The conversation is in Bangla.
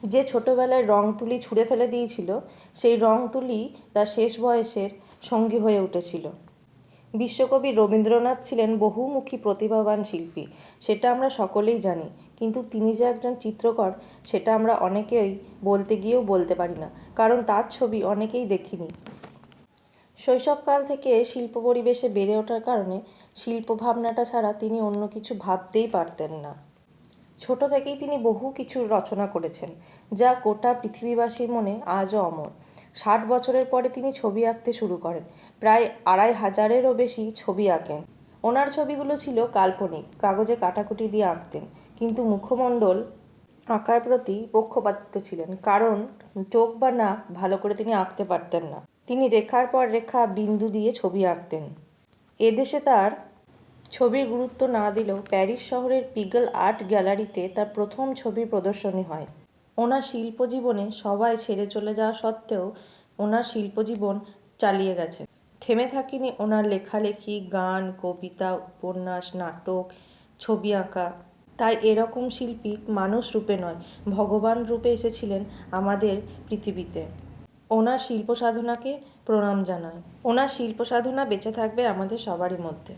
যে ছোটবেলায় রং তুলি ছুঁড়ে ফেলে দিয়েছিল, সেই রং তুলি তার শেষ বয়সের সঙ্গী হয়ে উঠেছিল। বিশ্বকবি রবীন্দ্রনাথ ছিলেন বহুমুখী প্রতিভাবান শিল্পী, সেটা আমরা সকলেই জানি। কিন্তু তিনি যে একজন চিত্রকর, সেটা আমরা অনেকেই বলতে গিয়েও বলতে পারি না, কারণ তার ছবি অনেকেই দেখিনি। শৈশবকাল থেকে শিল্প পরিবেশে বেড়ে ওঠার কারণে শিল্প ভাবনাটা ছাড়া তিনি অন্য কিছু ভাবতেই পারতেন না। ছোট থেকেই তিনি বহু কিছু রচনা করেছেন, যা গোটা পৃথিবীবাসীর মনে আজও অমর। 60 বছরের পরে তিনি ছবি আঁকতে শুরু করেন। প্রায় 2500-এরও বেশি ছবি আঁকেন। ওনার ছবিগুলো ছিল কাল্পনিক, কাগজে কাটাকুটি দিয়ে আঁকতেন, কিন্তু মুখমণ্ডল আঁকার প্রতি পক্ষপাতিত্ব ছিলেন, কারণ চোখ বা নাক ভালো করে তিনি আঁকতে পারতেন না। তিনি রেখার পর রেখা বিন্দু দিয়ে ছবি আঁকতেন। এদেশে তার ছবির গুরুত্ব না দিলেও প্যারিস শহরের পিগল আর্ট গ্যালারিতে তার প্রথম ছবির প্রদর্শনী হয়। ওনার শিল্পজীবনে সবাই ছেড়ে চলে যাওয়া সত্ত্বেও ওনার শিল্পজীবন চালিয়ে গেছে। থেমে থাকেনি ওনার লেখালেখি, গান, কবিতা, উপন্যাস, নাটক, ছবি আঁকা। তাই এরকম শিল্পী মানুষ রূপে নয়, ভগবান রূপে এসেছিলেন আমাদের পৃথিবীতে। ওনার শিল্প সাধনাকে প্রণাম জানাই। ওনার শিল্প সাধনা বেঁচে থাকবে আমাদের সবারই মধ্যে।